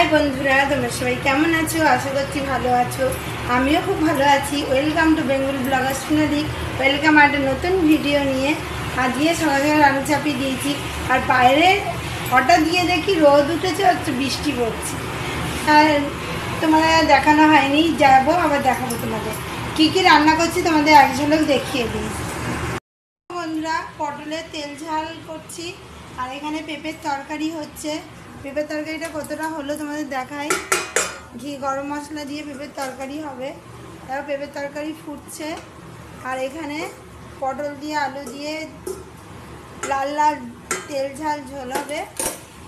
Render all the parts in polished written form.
हाय बंधुरा तुम्हारा सबाई केमन आछो आशा करছি ভালো আছো আমিও খুব ভালো আছি। Welcome to Bengal blogger Sonali. Welcome একটা নতুন ভিডিও নিয়ে। আজকে সকালে রান্না চাপিয়ে দিয়েছি আর বাইরে হঠাৎ গিয়ে দেখি রোদ উঠেছে আর বৃষ্টি পড়ছে। আর তোমাদের দেখানো হয়নি, যাবো আবার দেখাবো তোমাদের কী কী রান্না করছি, তোমাদের এক ঝলক দেখিয়ে দিই। বন্ধুরা পটলের তেল ঝাল করছি আর এখানে পেঁপের তরকারি হচ্ছে। পেঁপের তরকারিটা কতটা হলো তোমাদের দেখাই। ঘি গরম মশলা দিয়ে পেঁপের তরকারি হবে। তারপর পেঁপের তরকারি ফুটছে আর এখানে পটল দিয়ে আলু দিয়ে লাল লাল তেল ঝাল ঝোল হবে।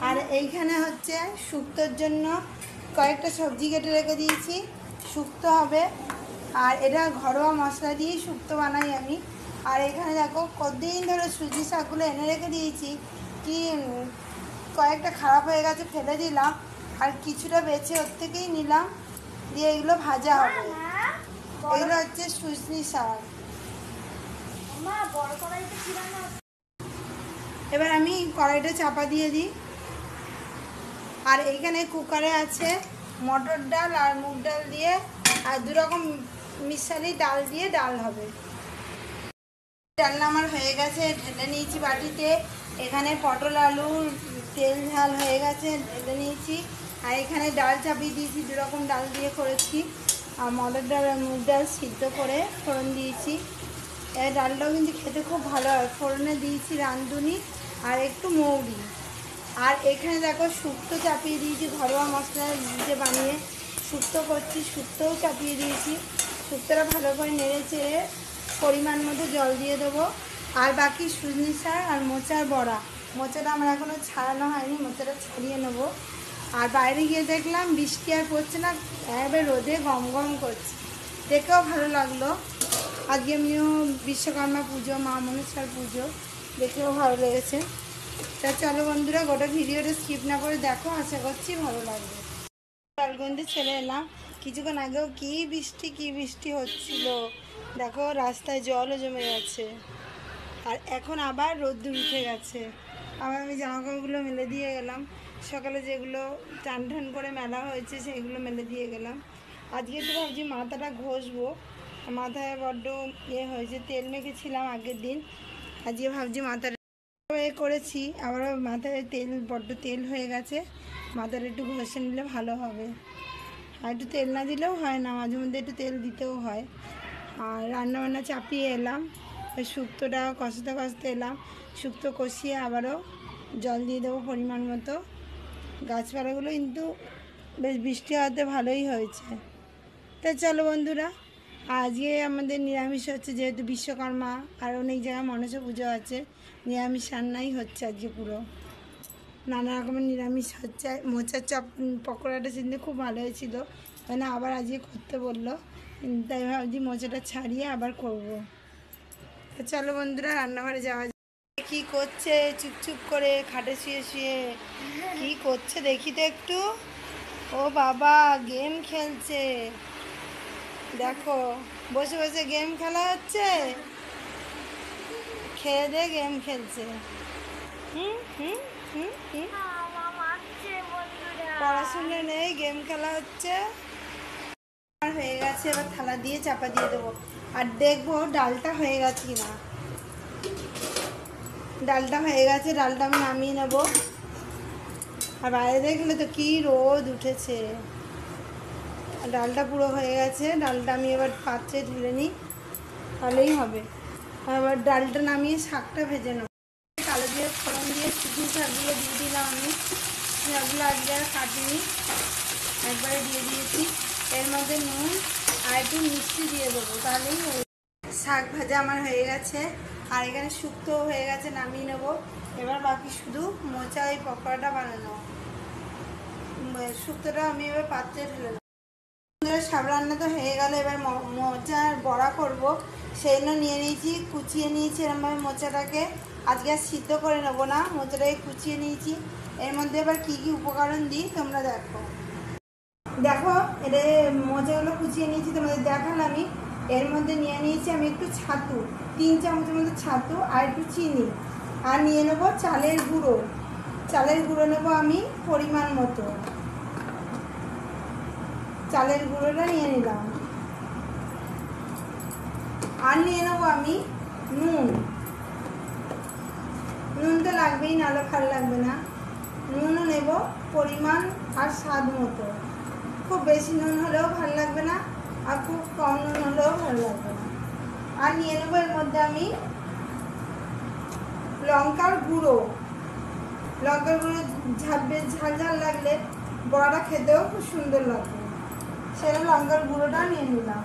আর এইখানে হচ্ছে শুক্তোর জন্য কয়েকটা সবজি কেটে রেখে দিয়েছি, শুক্তো হবে। আর এটা ঘরোয়া মশলা দিয়েই শুক্তো বানাই আমি। আর এখানে দেখো কতদিন ধরে সুজি শাকগুলো এনে রেখে দিয়েছি, কি কয়েকটা খারাপ হয়ে গেছে ফেলে দিলাম আর কিছুটা বেছে ওর থেকেই নিলাম, দিয়ে এগুলো ভাজা হবে। এগুলো হচ্ছে সুজনি শাক। এবার আমি কড়াইটা চাপা দিয়ে দিই। আর এইখানে কুকারে আছে মটর ডাল আর মুগ ডাল দিয়ে আর দুরকম মিশালি ডাল দিয়ে ডাল হবে। ডালনা আমার হয়ে গেছে, ঢেলে নিয়েছি বাটিতে। এখানে পটল আলুর তেল ঝাল হয়ে গেছে, ঢেলে নিয়েছি। আর এখানে ডাল চাপিয়ে দিয়েছি, দুরকম ডাল দিয়ে করেছি। আর মটর ডাল আর মুগ ডাল সিদ্ধ করে ফোড়ন দিয়েছি। এই ডালটাও কিন্তু খেতে খুব ভালো হয়। ফোড়নে দিয়েছি রাঁধুনি আর একটু মৌরি। আর এখানে দেখো শুক্তো চাপিয়ে দিয়েছি, ঘরোয়া মশলা দিয়ে বানিয়ে শুক্তো করছি। শুক্তোও চাপিয়ে দিয়েছি। শুক্তোটা ভালো করে নেড়ে চেড়ে পরিমাণ মতো জল দিয়ে দেবো। আর বাকি সুজনি শাক আর মোচার বড়া, মোচাটা আমার এখনও ছাড়ানো হয়নি, মোচাটা ছাড়িয়ে নেবো। আর বাইরে গিয়ে দেখলাম বৃষ্টি আর পড়ছে না, এবার রোদে গম গম করছে, দেখেও ভালো লাগলো। আজকে এমনিও বিশ্বকর্মা পুজো, মা মনসার পুজো, দেখেও ভালো লেগেছে। তা চলো বন্ধুরা গোটা ভিডিওটা স্কিপ না করে দেখো, আশা করছি ভালো লাগবে। লালগঞ্জে চলে এলাম। কিছুক্ষণ আগেও কি বৃষ্টি হচ্ছিল, দেখো রাস্তায় জলও জমে গেছে। আর এখন আবার রোদ্দুর উঠে গেছে। আবার আমি জামাকাপড়গুলো মেলে দিয়ে গেলাম, সকালে যেগুলো টান টান করে মেলা হয়েছে সেইগুলো মেলে দিয়ে গেলাম। আজকে তো ভাবছি মাথাটা ঘষবো, মাথায় বড্ড হয়েছে, তেল মেখেছিলাম আগের দিন। আজকে ভাবছি মাথাটা করেছি, আবার মাথায় তেল বড্ড তেল হয়ে গেছে, মাথাটা একটু ঘষে নিলে ভালো হবে। আর একটু তেল না দিলেও হয় না, মাঝে মধ্যে একটু তেল দিতেও হয়। আর রান্নাবান্না চাপিয়ে এলাম, ওই শুক্তোটা কষাতে এলাম। শুক্তো কষিয়ে আবারও জল দিয়ে দেবো পরিমাণ মতো। গাছপালাগুলো কিন্তু বেশ বৃষ্টি হওয়াতে ভালোই হয়েছে। তাই চলো বন্ধুরা, আজকে আমাদের নিরামিষ হচ্ছে, যেহেতু বিশ্বকর্মা আর অনেক জায়গায় মনসা পুজো আছে, নিরামিষ রান্নাই হচ্ছে আজকে পুরো। নানা রকমের নিরামিষ হচ্ছে। মোচার চপ পকোড়াটা কিন্তু খুব ভালো হয়েছিল, মানে আবার আজকে করতে বললো, তাই ভাবছি মোচাটা ছাড়িয়ে আবার করব। তো চলো বন্ধুরা রান্নাঘরে যাওয়া যায়। কী করছে চুপচুপ করে খাটে শুয়ে শুয়ে, কী করছে দেখি তো একটু। ও বাবা গেম খেলছে, দেখো বসে বসে গেম খেলা হচ্ছে, খেয়ে দিয়ে গেম খেলছে। পড়াশোনা নেই, গেম খেলা হচ্ছে। হয়ে গেছে, এবার থালা দিয়ে চাপা দিয়ে দেবো আর দেখবো ডালটা হয়ে গেছে কিনা। ডালটা হয়ে গেছে, ডালটা আমি নামিয়ে নেবো। আর বাইরে দেখলে তো কি রোদ উঠেছে। ডালটা পুরো হয়ে গেছে, ডালটা আমি এবার পাত্রে ঢেলে নিই, তাহলেই হবে। এবার ডালটা নামিয়ে শাকটা ভেজে নেবো। কালো দিয়ে ফোড়ন দিয়ে শুকনো শাকগুলো দিয়ে দিলাম আমি। শাকগুলো আজকে আর কাটিনি, একবারে দিয়ে দিয়েছি। এর মধ্যে নুন আর একটু মিষ্টি দিয়ে দেবো, তাহলেই শাক ভাজা আমার হয়ে গেছে। আর এখানে শুক্তো হয়ে গেছে, নামিয়ে নেবো। এবার বাকি শুধু মোচা ওই পকোড়াটা বানানো, শুক্তোটা আমি এবার পাত্রে ঢেলে নেবো। সব রান্না তো হয়ে গেল, এবার মোচার বড়া করবো, সেই জন্য নিয়ে নিয়েছি, কুচিয়ে নিয়েছি এরমভাবে মোচাটাকে। আজকে আর সিদ্ধ করে নেবো না, মোচাটাকে কুচিয়ে নিয়েছি। এর মধ্যে এবার কী কী উপকরণ দিই তোমরা দেখো। দেখো এটা মোচাগুলো কুচিয়ে নিয়েছি, তোমাদের দেখালাম আমি। এর মধ্যে নিয়ে নিয়েছি আমি একটু ছাতু, 3 চামচের মতো ছাতু আর একটু চিনি। আর নিয়ে নেবো চালের গুঁড়ো নেবো আমি পরিমাণ মতো। চালের গুঁড়োটা নিয়ে নিলাম। আর নিয়ে নেবো আমি নুন। নুন তো লাগবেই, নাহলে ভালো লাগবে না। নুনও নেব পরিমাণ আর স্বাদ মতো। খুব বেশি নুন হলেও ভালো লাগবে না, আর খুব কম নুন হলেও ভালো লাগবে না। আর নিয়ে নেবো এর মধ্যে আমি লঙ্কার গুঁড়ো। লঙ্কার গুঁড়ো ঝাল ঝাল লাগলে বড়াটা খেতেও খুব সুন্দর লাগবে, সেটা লঙ্কার গুঁড়োটা নিয়ে নিলাম।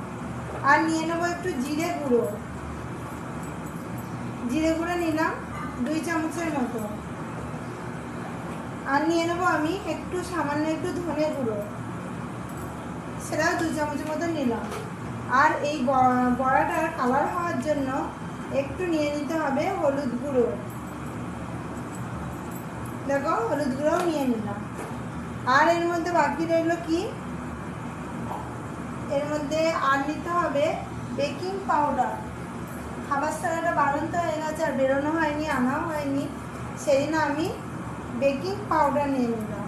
আর নিয়ে নেবো একটু জিরে গুঁড়ো। জিরে গুঁড়ো নিলাম 2 চামচের মতো। আর নিয়ে নেবো আমি একটু সামান্য একটু ধনে গুঁড়ো, সেটাও 2 চামচের মতো নিলাম। আর এই বড়াটার কালার হওয়ার জন্য একটু নিয়ে নিতে হবে হলুদ গুঁড়ো। দেখো হলুদ গুঁড়োও নিয়ে নিলাম। আর এর মধ্যে বাকি রইল কি, এর মধ্যে আর নিতে হবে বেকিং পাউডার। খাবার সোডাটা বাড়ন্ত হয়ে গেছে, আর বেরোনো হয়নি, আনাও হয়নি, সেদিন আমি বেকিং পাউডার নিয়ে নিলাম।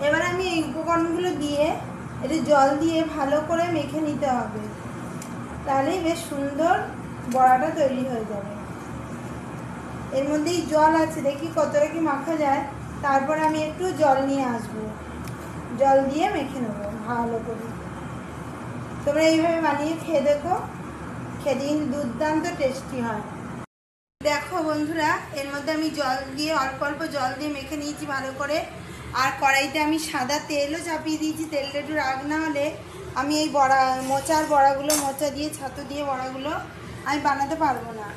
এবার আমি এই উপকরণগুলো দিয়ে একটু জল দিয়ে ভালো করে মেখে নিতে হবে, তাহলেই বেশ সুন্দর বড়াটা তৈরি হয়ে যাবে। এর মধ্যেই জল আছে, দেখি কতটা কি মাখা যায়। তারপর আমি একটু জল নিয়ে আসবো, জল দিয়ে মেখে নেবো ভালো করে। তোমরা এইভাবে বানিয়ে খেয়ে দেখো, খেতে কিন্তু দুর্দান্ত টেস্টি হয়। দেখো বন্ধুরা, এর মধ্যে আমি জল দিয়ে অল্প অল্প জল দিয়ে মেখে নিয়েছি ভালো করে। আর কড়াইতে আমি সাদা তেলও চাপিয়ে দিয়েছি, তেলটা একটু রাগ না হলে আমি এই মোচার বড়াগুলো, মোচা দিয়ে ছাতু দিয়ে বড়াগুলো আমি বানাতে পারবো না।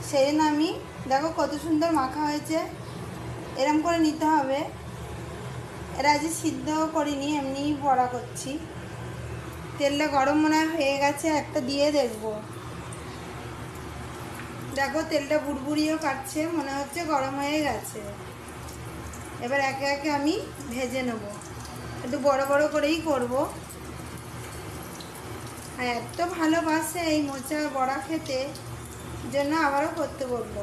সেই জন্য আমি দেখো কত সুন্দর মাখা হয়েছে, এরম করে নিতে হবে। এরা আজ সিদ্ধ করিনি, এমনি বড়া করছি। তেলটা গরম মনে হয়ে গেছে, একটা দিয়ে দেখবো। দেখো তেলটা বুড়বুড়িও কাটছে, মনে হচ্ছে গরম হয়ে গেছে। এবার একে একে আমি ভেজে নেব, একটু বড় বড় করেই করব। আর এত ভালোবাসে এই মোচা বড়া খেতে, জন্য আবারও করতে বলবো।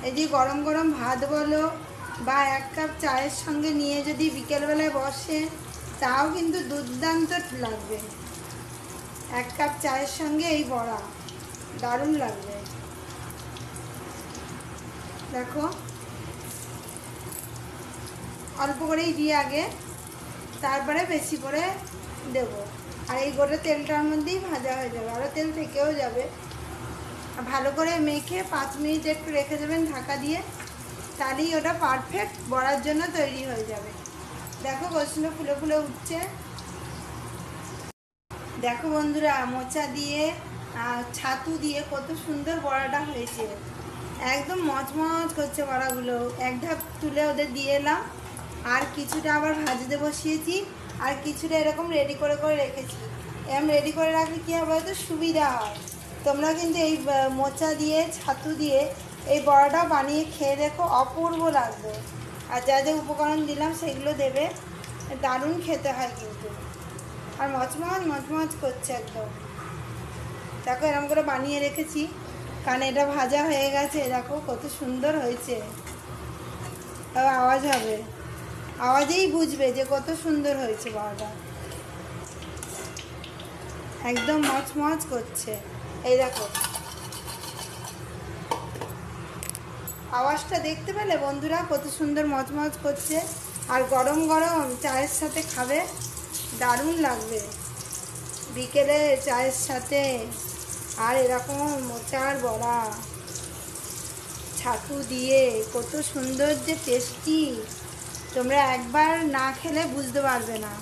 এই যে গরম গরম ভাত বলো বা 1 কাপ চায়ের সঙ্গে নিয়ে যদি বিকেলবেলায় বসে, তাও কিন্তু দুর্দান্ত লাগবে। 1 কাপ চায়ের সঙ্গে এই বড়া দারুণ লাগবে। দেখো অল্প করেই দিয়ে আগে, তারপরে বেশি করে দেব। আর এই গোটা তেলটার মধ্যেই ভাজা হয়ে যাবে, আরও তেল থেকেও যাবে। আর ভালো করে মেখে 5 মিনিট একটু রেখে দেবেন ঢাকা দিয়ে, তাহলেই ওটা পারফেক্ট বড়ার জন্য তৈরি হয়ে যাবে। দেখো কষগুলো ফুলে ফুলে উঠছে। দেখো বন্ধুরা, মোচা দিয়ে ছাতু দিয়ে কত সুন্দর বড়াটা হয়েছে, একদম মচমচ করছে বড়াগুলো। এক ধাপ তুলে ওদের দিয়ে এলাম, আর কিছুটা আবার ভাজতে বসিয়েছি, আর কিছুটা এরকম রেডি করে করে রেখেছি। এরকম রেডি করে রাখলে কী হবে, তো সুবিধা হয়। তোমরা কিন্তু এই মোচা দিয়ে ছাতু দিয়ে এই বড়াটাও বানিয়ে খেয়ে দেখো, অপূর্ব লাগবে। আর যা যা উপকরণ দিলাম সেগুলো দেবে, দারুণ খেতে হয় কিন্তু। আর মচমচ মচমচ করছে একদম। দেখো এরকম করে বানিয়ে রেখেছি, কারণ এটা ভাজা হয়ে গেছে। দেখো কত সুন্দর হয়েছে, তবে আওয়াজ হবে, আওয়াজেই বুঝবে যে কত সুন্দর হয়েছে বড়াটা। একদম মচমচ করছে, এই দেখো আওয়াজটা দেখতে পেলে বন্ধুরা, কত সুন্দর মচমচ করছে। আর গরম গরম চায়ের সাথে খাবে, দারুণ লাগবে বিকেলে চায়ের সাথে। আর এরকম মোচার বড়া ছাতু দিয়ে কত সুন্দর যে টেস্টি, তোমরা একবার না খেলে বুঝতে পারবে না।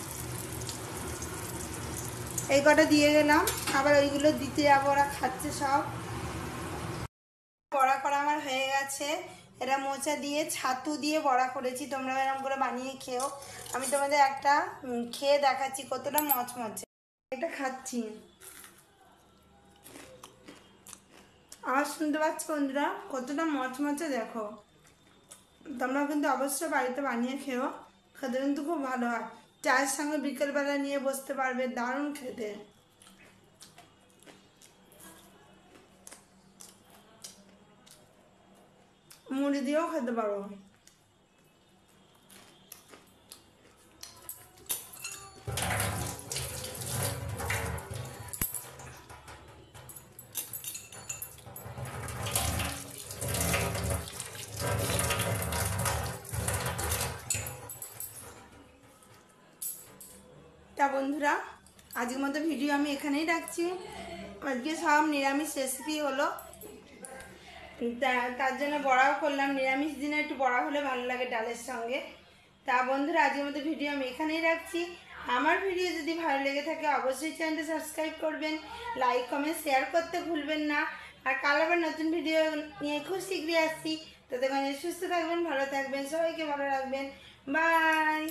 এই কটা দিয়ে গেলাম, আবার ওইগুলো দিতে যাবো, ওরা খাচ্ছে সব। বড়া করা আমার হয়ে গেছে। এটা মোচা দিয়ে ছাতু দিয়ে বড়া করেছি, তোমরা এরকম করে বানিয়ে খেও। আমি তোমাদের একটা খেয়ে দেখাচ্ছি কতটা মচমচে। এটা খাচ্ছি, আওয়াজ শুনতে পাচ্ছ বন্ধুরা, কতটা মচমচে দেখো। তোমরা কিন্তু অবশ্যই বাড়িতে বানিয়ে খেও, খেতে কিন্তু খুব ভালো হয়। চায়ের সঙ্গে বিকেলবেলা নিয়ে বসতে পারবে, দারুণ খেতে। মুড়ি দিয়েও খেতে পারো। বন্ধুরা, আজকের মতো ভিডিও আমি এখানেই রাখছি। আজকে সব নিরামিষ রেসিপি হলো, তার জন্য বড়াও করলাম। নিরামিষ দিনে একটু বড়া হলে ভালো লাগে ডালের সঙ্গে। তা বন্ধুরা, আজকের মতো ভিডিও আমি এখানেই রাখছি। আমার ভিডিও যদি ভালো লেগে থাকে অবশ্যই চ্যানেলটা সাবস্ক্রাইব করবেন, লাইক কমেন্ট শেয়ার করতে ভুলবেন না। আর কাল আবার নতুন ভিডিও নিয়ে খুব শীঘ্রই আসছি। ততক্ষণ সুস্থ থাকবেন, ভালো থাকবেন, সবাইকে ভালো রাখবেন। বাই।